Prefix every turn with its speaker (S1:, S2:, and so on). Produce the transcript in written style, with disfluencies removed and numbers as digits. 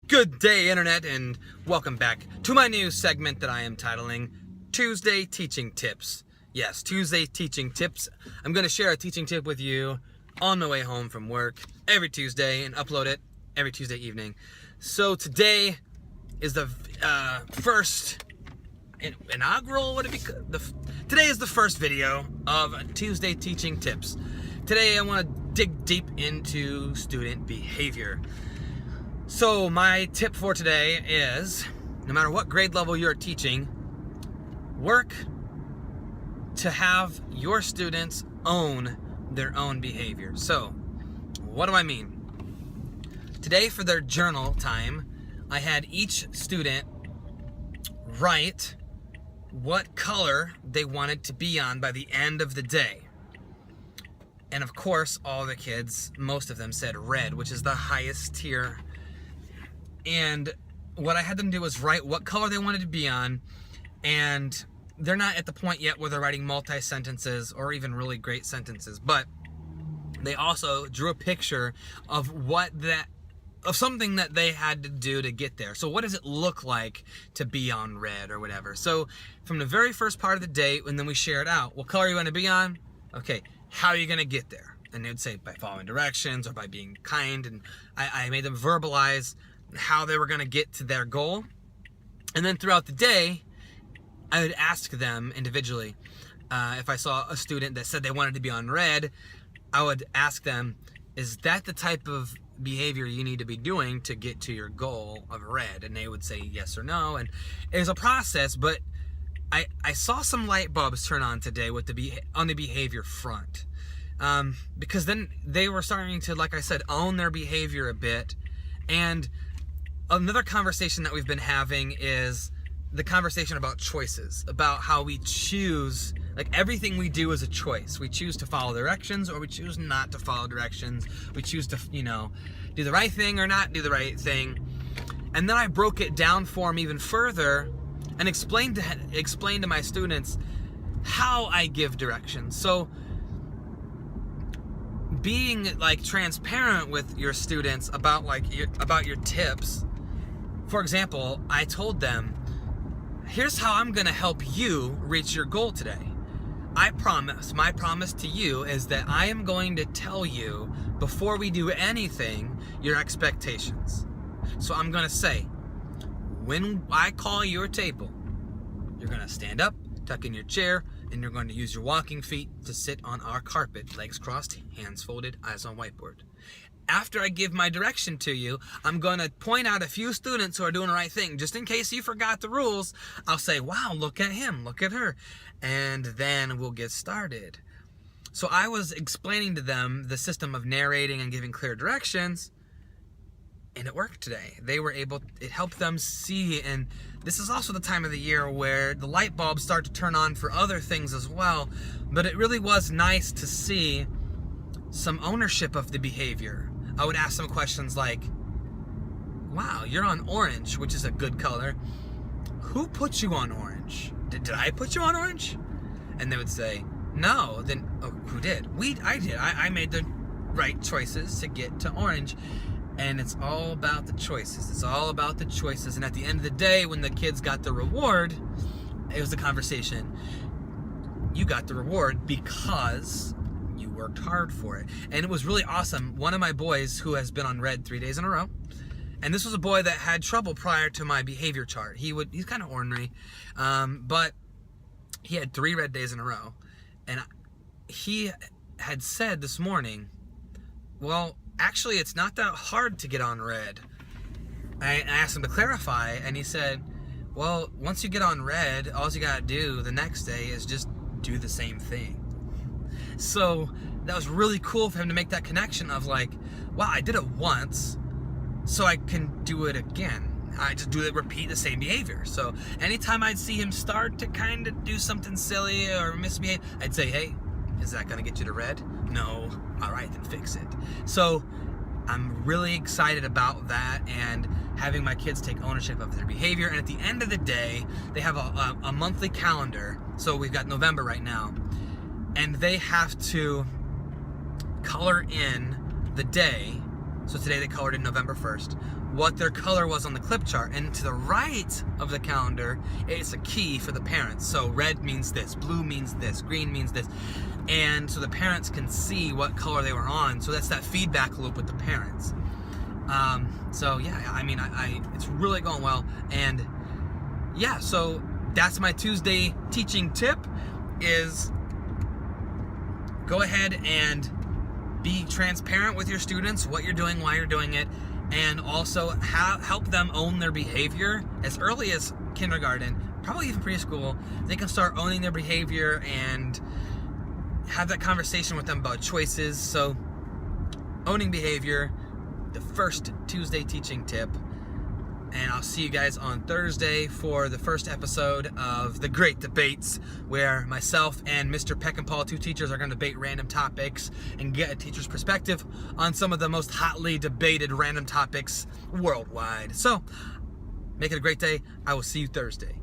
S1: Good day, Internet, and welcome back to my new segment that I am titling Tuesday Teaching Tips. Yes, Tuesday Teaching Tips. I'm going to share a teaching tip with you on my way home from work every Tuesday and upload it every Tuesday evening. So today is the first inaugural, today is the first video of Tuesday Teaching Tips. Today I want to dig deep into student behavior. So my tip for today is, no matter what grade level you're teaching, work to have your students own their own behavior. So, what do I mean? Today for their journal time, I had each student write what color they wanted to be on by the end of the day. And of course, all the kids, most of them said red, which is the highest tier. And what I had them do was write what color they wanted to be on, and they're not at the point yet where they're writing multi-sentences or even really great sentences, but they also drew a picture of something that they had to do to get there. So what does it look like to be on red or whatever? So from the very first part of the day, and then we share it out. What color you want to be on? Okay, how are you going to get there? And they would say by following directions or by being kind, and I made them verbalize how they were going to get to their goal. And then throughout the day, I would ask them individually, if I saw a student that said they wanted to be on red, I would ask them, is that the type of behavior you need to be doing to get to your goal of red? And they would say yes or no. And it was a process, but I saw some light bulbs turn on today with on the behavior front. Because then they were starting to, like I said, own their behavior a bit. And another conversation that we've been having is the conversation about choices, about how we choose, like everything we do is a choice. We choose to follow directions or we choose not to follow directions. We choose to, do the right thing or not do the right thing. And then I broke it down for them even further and explained to my students how I give directions. So being transparent with your students about your tips. For example, I told them, here's how I'm going to help you reach your goal today. My promise to you is that I am going to tell you before we do anything your expectations. So I'm going to say, when I call your table, you're going to stand up, tuck in your chair, and you're going to use your walking feet to sit on our carpet, legs crossed, hands folded, eyes on whiteboard. After I give my direction to you, I'm going to point out a few students who are doing the right thing. Just in case you forgot the rules, I'll say, wow, look at him, look at her. And then we'll get started. So I was explaining to them the system of narrating and giving clear directions, and it worked today. It helped them see, and this is also the time of the year where the light bulbs start to turn on for other things as well. But it really was nice to see some ownership of the behavior. I would ask them questions like, wow, you're on orange, which is a good color. Who put you on orange? Did I put you on orange? And they would say, no. Then, who did? I did. I made the right choices to get to orange. And it's all about the choices. It's all about the choices. And at the end of the day, when the kids got the reward, it was a conversation. You got the reward because you worked hard for it. And it was really awesome. One of my boys who has been on red 3 days in a row, and this was a boy that had trouble prior to my behavior chart. He's kind of ornery, but he had 3 red days in a row. And he had said this morning, well, actually, it's not that hard to get on red. I asked him to clarify, and he said, well, once you get on red, all you gotta do the next day is just do the same thing. So that was really cool for him to make that connection of wow, I did it once, so I can do it again. I just repeat the same behavior. So anytime I'd see him start to kind of do something silly or misbehave, I'd say, hey, is that gonna get you to red? No. All right, then fix it. So I'm really excited about that and having my kids take ownership of their behavior. And at the end of the day, they have a monthly calendar. So we've got November right now. And they have to color in the day. So today they colored in November 1st. what their color was on the clip chart. And to the right of the calendar, it's a key for the parents. So red means this, blue means this, green means this. And so the parents can see what color they were on. So that's that feedback loop with the parents. So yeah, I mean, it's really going well. And yeah, so that's my Tuesday teaching tip is go ahead and be transparent with your students, what you're doing, why you're doing it, and also help them own their behavior as early as kindergarten, probably even preschool. They can start owning their behavior and have that conversation with them about choices. So owning behavior, the first Tuesday teaching tip. And I'll see you guys on Thursday for the first episode of The Great Debates, where myself and Mr. Peckinpah, two teachers, are going to debate random topics and get a teacher's perspective on some of the most hotly debated random topics worldwide. So, make it a great day. I will see you Thursday.